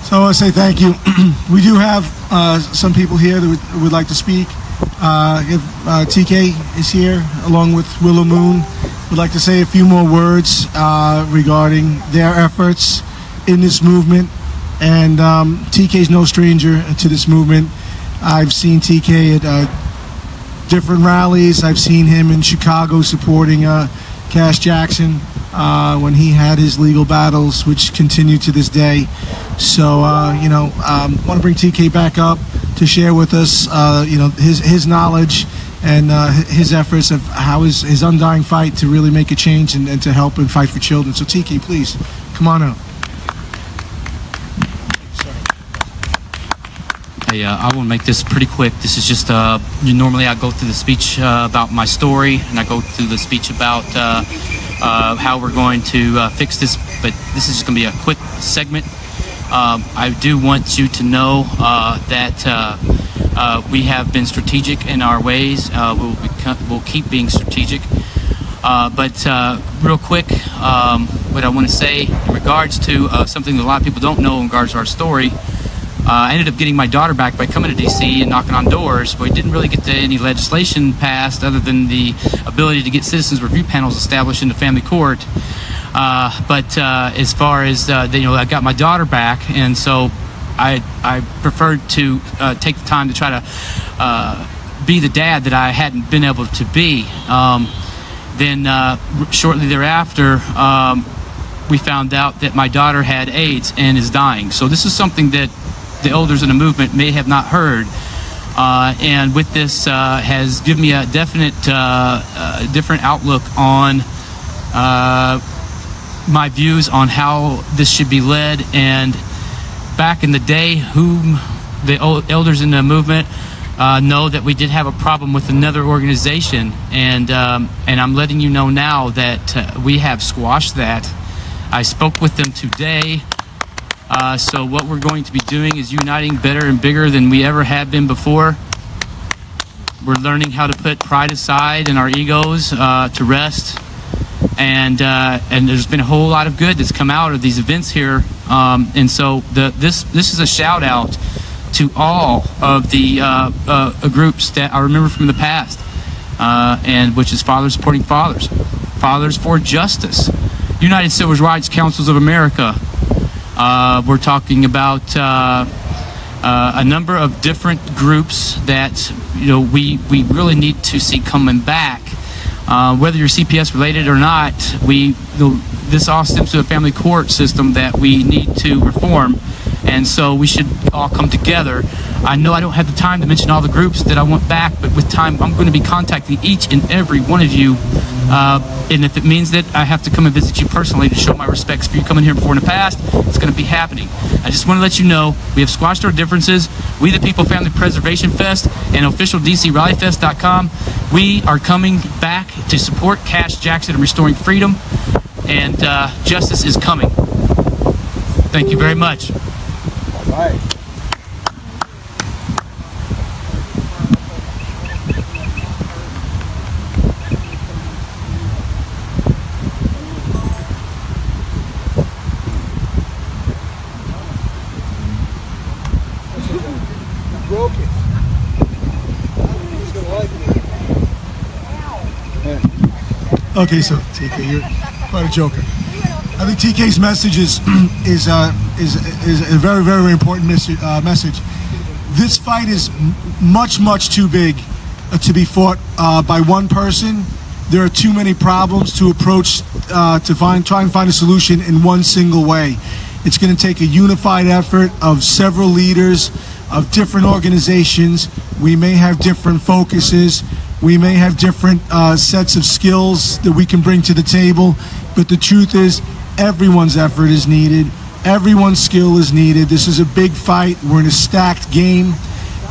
So I want to say thank you. We do have some people here that would like to speak. TK is here, along with Willow Moon. Would like to say a few more words regarding their efforts in this movement. And TK's no stranger to this movement. I've seen TK at different rallies. I've seen him in Chicago supporting Cash Jackson when he had his legal battles, which continue to this day. So, want to bring TK back up to share with us, his knowledge and his efforts of how his undying fight to really make a change and to help and fight for children. So, TK, please, come on out. Hey, I want to make this pretty quick. This is just, normally I go through the speech about my story, and I go through the speech about how we're going to fix this, but this is just going to be a quick segment. I do want you to know that we have been strategic in our ways. We'll keep being strategic. But real quick, what I want to say in regards to something that a lot of people don't know in regards to our story, I ended up getting my daughter back by coming to D.C. and knocking on doors, but we didn't really get to any legislation passed other than the ability to get citizens review panels established in the family court. But as far as, I got my daughter back, and so I preferred to take the time to try to be the dad that I hadn't been able to be. Then shortly thereafter, we found out that my daughter had AIDS and is dying. So this is something that the elders in the movement may have not heard. And with this has given me a definite different outlook on my views on how this should be led. And back in the day, whom the elders in the movement know that we did have a problem with another organization, and I'm letting you know now that we have squashed that. I spoke with them today. So what we're going to be doing is uniting better and bigger than we ever have been before. We're learning how to put pride aside and our egos to rest. And there's been a whole lot of good that's come out of these events here. And so this is a shout out to all of the groups that I remember from the past, and which is Fathers Supporting Fathers, Fathers for Justice, United Civil Rights Councils of America. We're talking about a number of different groups that we really need to see coming back. Whether you're CPS related or not, this all stems to a family court system that we need to reform, and so we should all come together. I know I don't have the time to mention all the groups that I want back, but with time I'm going to be contacting each and every one of you, and if it means that I have to come and visit you personally to show my respects for you coming here before in the past, it's going to be happening. I just want to let you know we have squashed our differences. We the People Family Preservation Fest and official DCRallyFest.com. We are coming back to support Cash Jackson and restoring freedom, and justice is coming. Thank you very much. All right. Broken. Okay, so TK, you're quite a joker. I think TK's message is a very, very important message. This fight is much too big to be fought by one person. There are too many problems to approach try and find a solution in one single way. It's going to take a unified effort of several leaders of different organizations. We may have different focuses. We may have different sets of skills that we can bring to the table, but the truth is everyone's effort is needed. Everyone's skill is needed. This is a big fight. We're in a stacked game,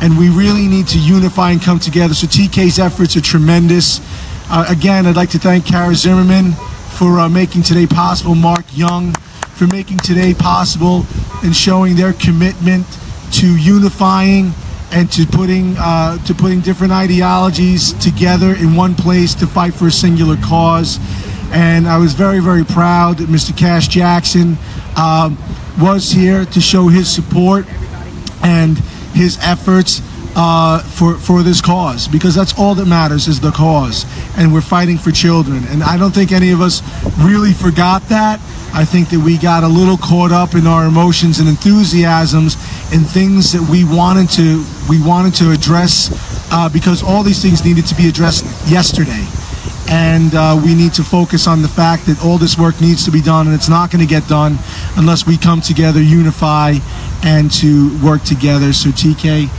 and we really need to unify and come together. So TK's efforts are tremendous. Again, I'd like to thank Kara Zimmerman for making today possible, Mark Young for making today possible and showing their commitment to unifying and to putting different ideologies together in one place to fight for a singular cause. And I was very, very proud that Mr. Cash Jackson was here to show his support and his efforts for this cause, because that's all that matters, is the cause, and we're fighting for children. And I don't think any of us really forgot that. I think that we got a little caught up in our emotions and enthusiasms and things that we wanted to address, because all these things needed to be addressed yesterday. And we need to focus on the fact that all this work needs to be done, and it's not going to get done unless we come together, unify, and to work together. So TK,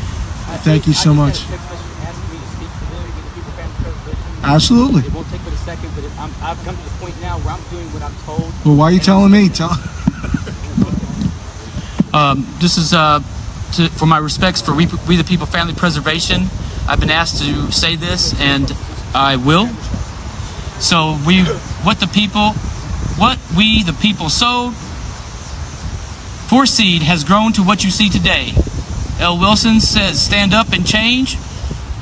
thank you so much. Absolutely. It won't take but a second, but I've come to the point now where I'm doing what I'm told. Well, why are you telling me? This is for my respects for We the People Family Preservation. I've been asked to say this, and I will. So what we the people sowed, for seed has grown to what you see today. L. Wilson says, "Stand up and change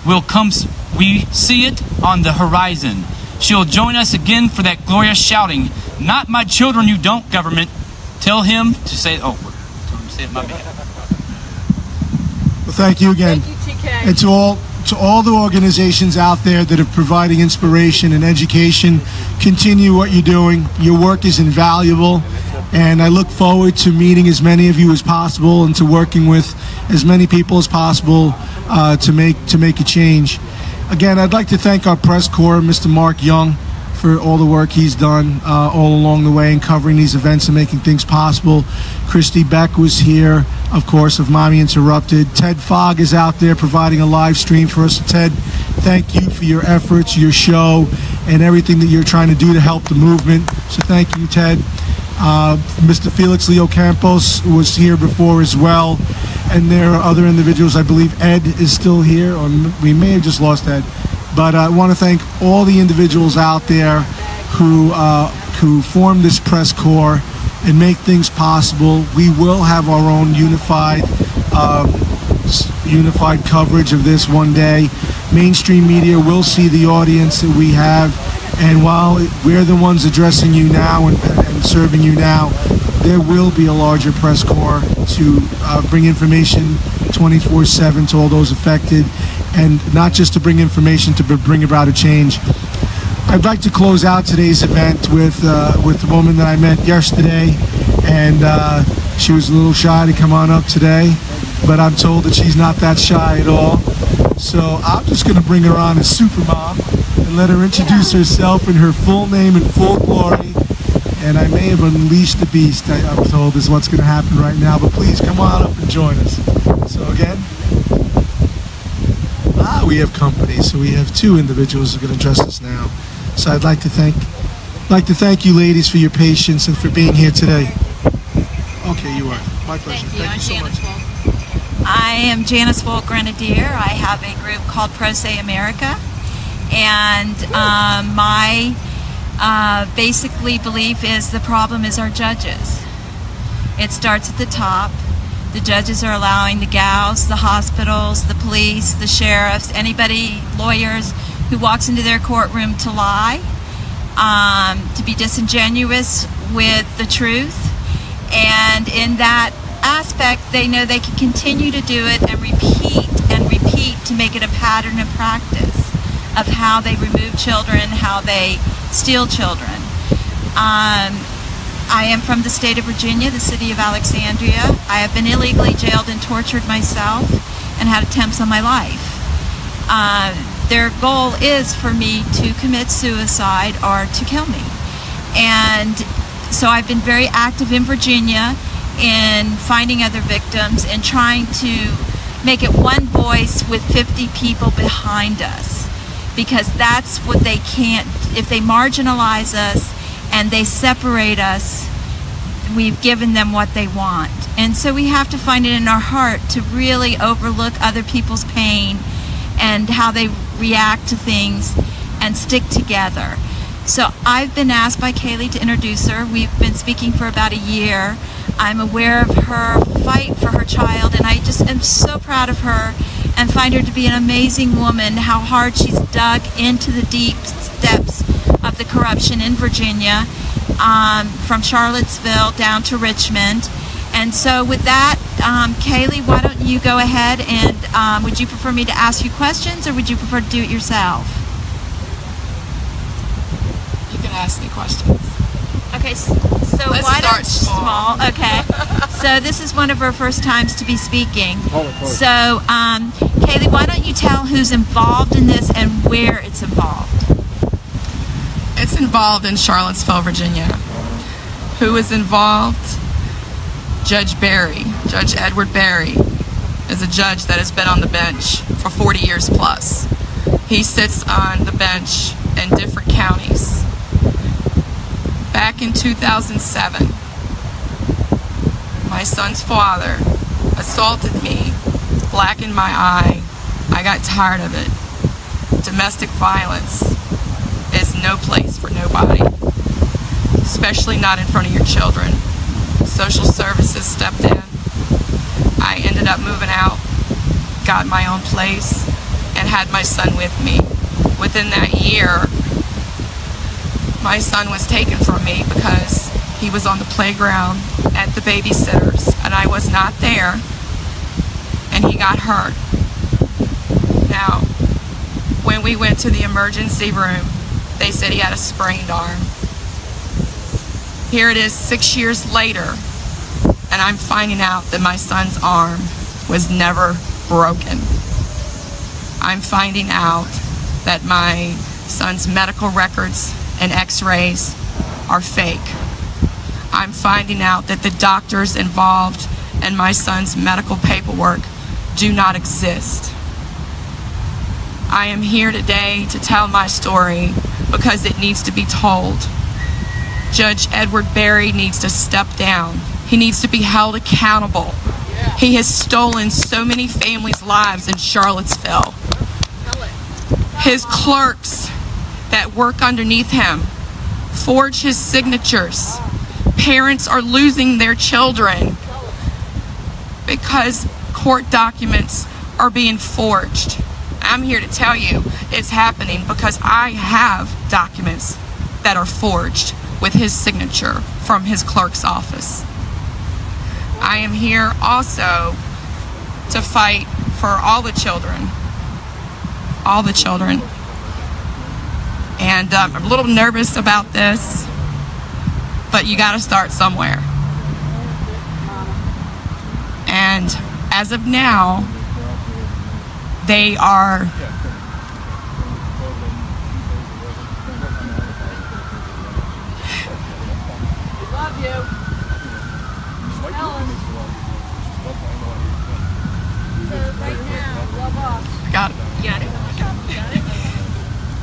will come. We see it on the horizon. She'll join us again for that glorious shouting. Not my children, you don't, government. Tell him to say." Oh, tell him to say it. My bad. Well, thank you again. Thank you, TK. And to all the organizations out there that are providing inspiration and education, continue what you're doing. Your work is invaluable, and I look forward to meeting as many of you as possible and to working with as many people as possible to make a change. Again, I'd like to thank our press corps, Mr. Mark Young, for all the work he's done all along the way in covering these events and making things possible. Christy Beck was here, of course, of Mommy Interrupted. Ted Fogg is out there providing a live stream for us. Ted, thank you for your efforts, your show, and everything that you're trying to do to help the movement. So thank you, Ted. Mr. Felix Leo Campos was here before as well. And there are other individuals. I believe Ed is still here, or we may have just lost Ed. But I want to thank all the individuals out there who form this press corps and make things possible. We will have our own unified coverage of this one day. Mainstream media will see the audience that we have, and while we're the ones addressing you now and serving you now, there will be a larger press corps to bring information 24/7 to all those affected, and not just to bring information, to bring about a change. I'd like to close out today's event with the woman that I met yesterday, and she was a little shy to come on up today, but I'm told that she's not that shy at all. So I'm just going to bring her on as Supermom and let her introduce herself in her full name and full glory. And I may have unleashed the beast, I'm told, is what's going to happen right now. But please come on up and join us. So again, we have company. So we have two individuals who are going to address us now. So I'd like to thank you, ladies, for your patience and for being here today. Okay, you are. My pleasure. Thank you so much. I am Janice Wolk Grenadier. I have a group called Pro Se America, and my basically belief is the problem is our judges. It starts at the top. The judges are allowing the gals, the hospitals, the police, the sheriffs, anybody, lawyers who walks into their courtroom to lie, to be disingenuous with the truth, and in that aspect they know they can continue to do it and repeat to make it a pattern of practice of how they remove children, how they steal children. I am from the state of Virginia, the city of Alexandria. I have been illegally jailed and tortured myself and had attempts on my life. Their goal is for me to commit suicide or to kill me. And so I've been very active in Virginia in finding other victims and trying to make it one voice with 50 people behind us, because that's what they can't. If they marginalize us and they separate us, we've given them what they want. And so we have to find it in our heart to really overlook other people's pain and how they react to things and stick together. So I've been asked by Kaylee to introduce her. We've been speaking for about a year. I'm aware of her fight for her child, and I just am so proud of her and find her to be an amazing woman, how hard she's dug into the deep depths of the corruption in Virginia from Charlottesville down to Richmond. And so with that, Kaylee, why don't you go ahead and would you prefer me to ask you questions, or would you prefer to do it yourself? You can ask me questions. Okay, so Let's why start don't small. Okay, so this is one of her first times to be speaking. So, Kaylee, why don't you tell who's involved in this and where it's involved? It's involved in Charlottesville, Virginia. Who is involved? Judge Barry, Judge Edward Barry, is a judge that has been on the bench for 40 years plus. He sits on the bench in different counties. Back in 2007, my son's father assaulted me, blackened my eye. I got tired of it. Domestic violence is no place for nobody, especially not in front of your children. Social services stepped in. I ended up moving out, got my own place, and had my son with me. Within that year, my son was taken from me because he was on the playground at the babysitters, and I was not there, and he got hurt. Now, when we went to the emergency room, they said he had a sprained arm. Here it is 6 years later, and I'm finding out that my son's arm was never broken. I'm finding out that my son's medical records and x-rays are fake. I'm finding out that the doctors involved in my son's medical paperwork do not exist. I am here today to tell my story because it needs to be told. Judge Edward Barry needs to step down. He needs to be held accountable. He has stolen so many families' lives in Charlottesville. His clerks that work underneath him forge his signatures. Parents are losing their children because court documents are being forged. I'm here to tell you it's happening because I have documents that are forged with his signature from his clerk's office. I am here also to fight for all the children. All the children. And I'm a little nervous about this, but you got to start somewhere. And as of now, they are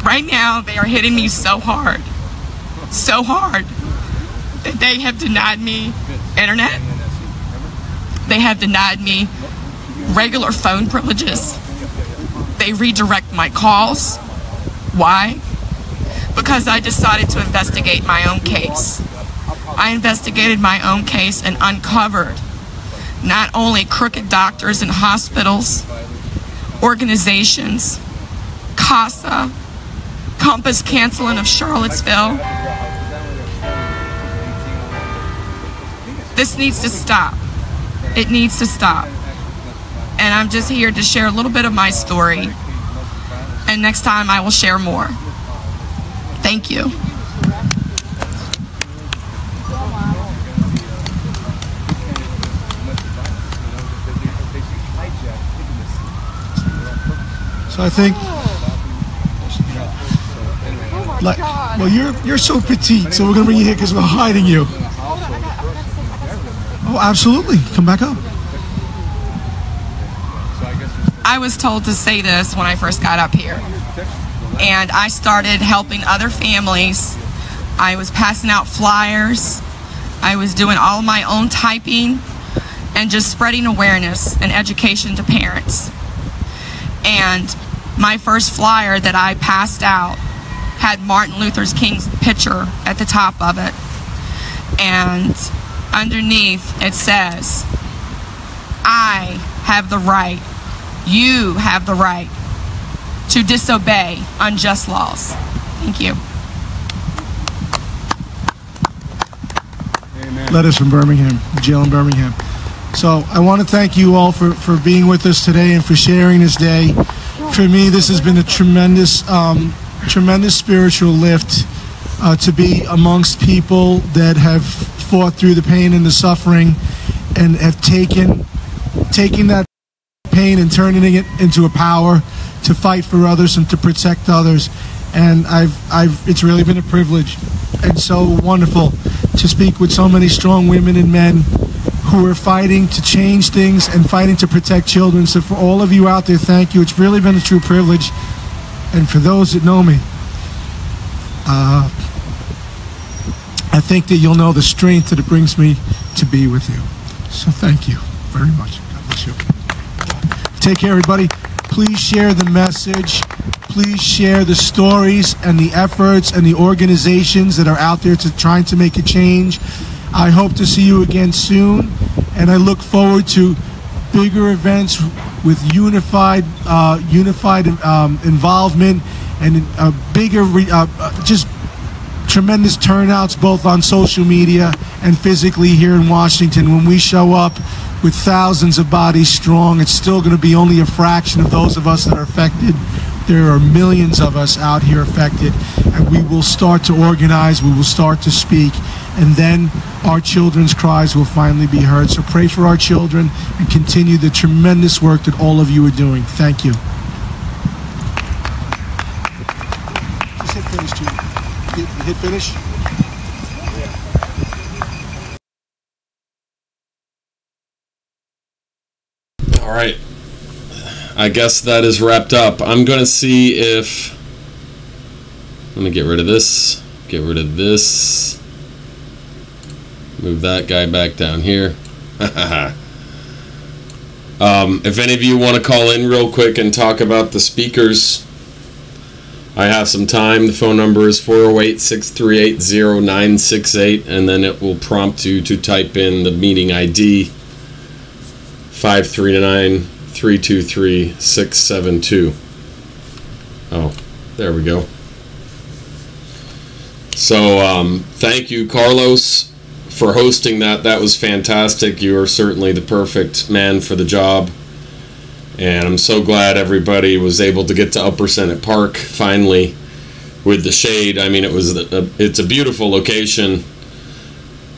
right now they are hitting me so hard that they have denied me internet. They have denied me regular phone privileges. They redirect my calls. Why? Because I decided to investigate my own case. I investigated my own case and uncovered not only crooked doctors and hospitals, organizations, CASA, Compass Canceling of Charlottesville. This needs to stop. It needs to stop. And I'm just here to share a little bit of my story. And next time I will share more. Thank you. So I think, like, well, you're so petite, so we're gonna bring you here because we're hiding you. Oh, absolutely. Come back up. I was told to say this when I first got up here. And I started helping other families. I was passing out flyers. I was doing all my own typing and just spreading awareness and education to parents. And my first flyer that I passed out had Martin Luther King's picture at the top of it. And underneath it says, I have the right, you have the right to disobey unjust laws. Thank you. led us from Birmingham, jail in Birmingham. So I want to thank you all for being with us today and for sharing this day. For me, this has been a tremendous spiritual lift to be amongst people that have fought through the pain and the suffering and have taken that pain and turning it into a power to fight for others and to protect others. And it's really been a privilege and so wonderful to speak with so many strong women and men who are fighting to change things and fighting to protect children. So for all of you out there, thank you. It's really been a true privilege. And for those that know me, I think that you'll know the strength that it brings me to be with you. So thank you very much. God bless you. Take care, everybody. Please share the message. Please share the stories and the efforts and the organizations that are out there trying to make a change. I hope to see you again soon, and I look forward to bigger events with unified involvement and bigger, just tremendous turnouts both on social media and physically here in Washington. When we show up with thousands of bodies strong, it's still going to be only a fraction of those of us that are affected. There are millions of us out here affected, and we will start to organize, we will start to speak, and then our children's cries will finally be heard. So pray for our children and continue the tremendous work that all of you are doing. Thank you. Just hit finish, Judy. Hit finish. All right. I guess that is wrapped up. I'm going to see if... Let me get rid of this. Get rid of this. Move that guy back down here. If any of you want to call in real quick and talk about the speakers, I have some time. The phone number is 408-638-0968, and then it will prompt you to type in the meeting ID 539-323-672. Oh, there we go. So thank you, Carlos, for hosting that. That was fantastic. You are certainly the perfect man for the job, and I'm so glad everybody was able to get to Upper Senate Park finally with the shade. I mean, it's a beautiful location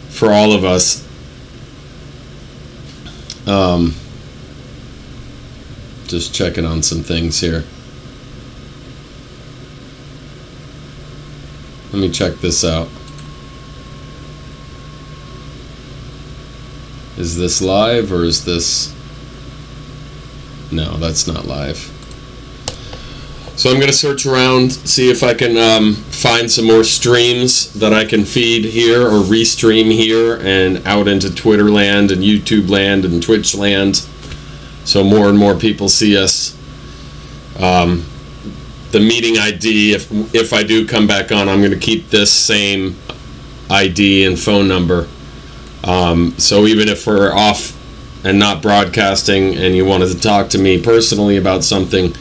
for all of us. Just checking on some things here. Let me check this out. Is this live or is this... No, that's not live. So I'm going to search around, see if I can find some more streams that I can feed here or restream here and out into Twitter land and YouTube land and Twitch land, so more and more people see us. The meeting ID, if I do come back on, I'm going to keep this same ID and phone number. So even if we're off and not broadcasting and you wanted to talk to me personally about something,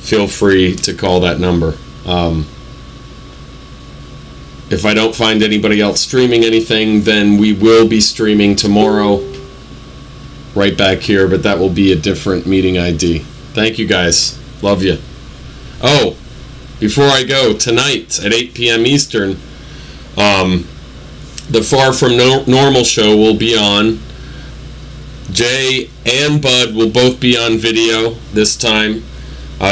feel free to call that number. If I don't find anybody else streaming anything, then we will be streaming tomorrow right back here, but that will be a different meeting ID. Thank you guys. Love you. Oh, before I go, tonight at 8 p.m. Eastern, the Far From Normal show will be on. Jay and Bud will both be on video this time.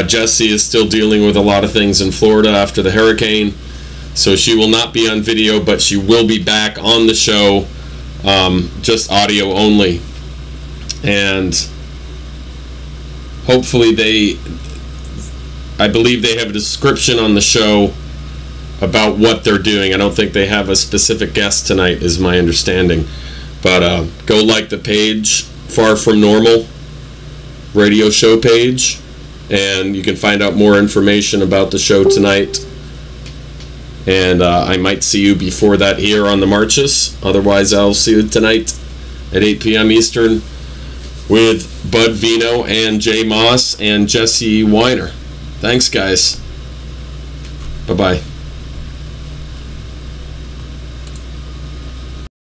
Jessie is still dealing with a lot of things in Florida after the hurricane, so she will not be on video, but she will be back on the show, just audio only. And hopefully I believe they have a description on the show about what they're doing. I don't think they have a specific guest tonight, is my understanding. But go like the page, Far From Normal radio show page, and you can find out more information about the show tonight. And I might see you before that here on the marches. Otherwise, I'll see you tonight at 8 p.m. Eastern with Bud Vino and Jay Moss and Jesse Weiner. Thanks, guys. Bye-bye.